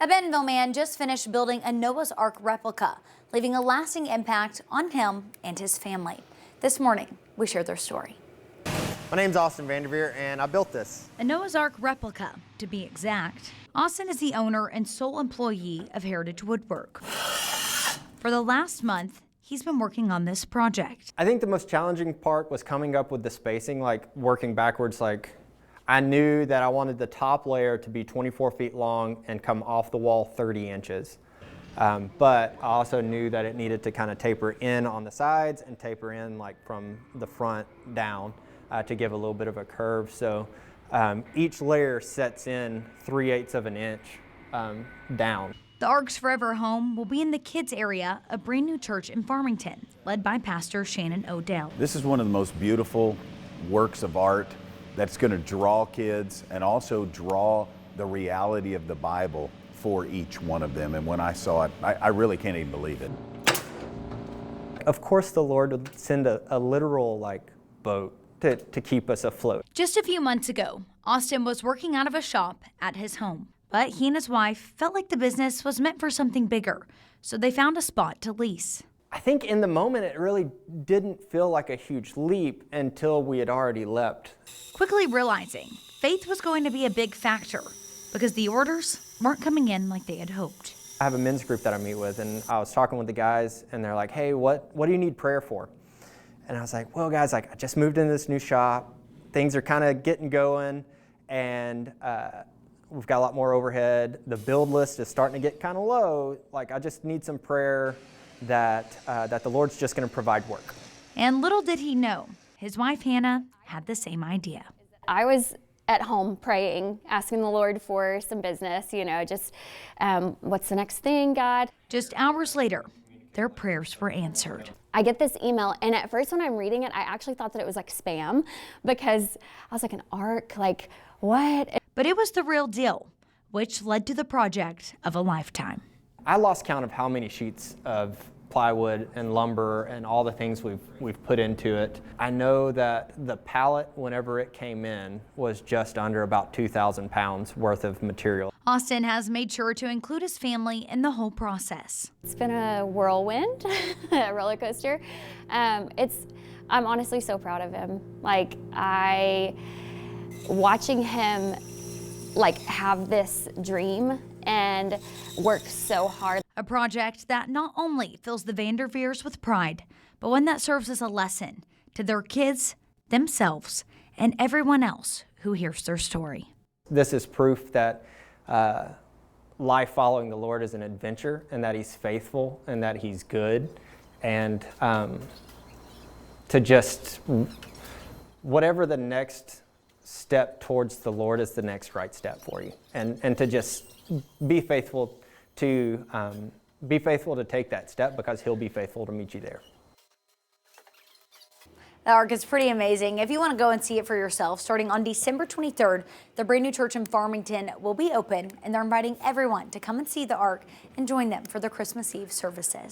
A Bentonville man just finished building a Noah's Ark replica, leaving a lasting impact on him and his family. This morning, we share their story. My name's Austin Vanderveer, and I built this. A Noah's Ark replica, to be exact. Austin is the owner and sole employee of Heritage Woodwork. For the last month, he's been working on this project. I think the most challenging part was coming up with the spacing, like working backwards. Like I knew that I wanted the top layer to be 24 feet long and come off the wall 30 inches. But I also knew that it needed to kind of taper in on the sides and taper in like from the front down to give a little bit of a curve. So each layer sets in 3/8 of an inch down. The Ark's forever home will be in the kids area, a brand new church in Farmington, led by Pastor Shannon Odell. This is one of the most beautiful works of art that's going to draw kids and also draw the reality of the Bible for each one of them. And when I saw it, I really can't even believe it. Of course, the Lord would send a literal boat to keep us afloat. Just a few months ago, Austin was working out of a shop at his home. But he and his wife felt like the business was meant for something bigger, so they found a spot to lease. I think in the moment it really didn't feel like a huge leap until we had already leapt. Quickly realizing faith was going to be a big factor because the orders weren't coming in like they had hoped. I have a men's group that I meet with, and I was talking with the guys, and they're like, hey, what do you need prayer for? And I was like, well, guys, I just moved into this new shop. Things are kind of getting going, and we've got a lot more overhead. The build list is starting to get kind of low. I just need some prayer that the Lord's just going to provide work. And little did he know, his wife Hannah had the same idea. I was at home praying, asking the Lord for some business, just what's the next thing, God? Just hours later, their prayers were answered. I get this email, and at first when I'm reading it, I actually thought that it was spam because I was like, an ark, what? But it was the real deal, which led to the project of a lifetime. I lost count of how many sheets of plywood and lumber and all the things we've put into it. I know that the pallet, whenever it came in, was just under about 2,000 pounds worth of material. Austin has made sure to include his family in the whole process. It's been a whirlwind, a roller coaster. I'm honestly so proud of him. Watching him have this dream and work so hard. A project that not only fills the Vanderveers with pride, but one that serves as a lesson to their kids, themselves, and everyone else who hears their story. This is proof that life following the Lord is an adventure, and that He's faithful and that He's good, and to just whatever the next step towards the Lord is the next right step for you, and to just be faithful to take that step, because He'll be faithful to meet you there. The Ark is pretty amazing. If you want to go and see it for yourself, starting on December 23rd, the brand new church in Farmington will be open, and they're inviting everyone to come and see the Ark and join them for their Christmas Eve services.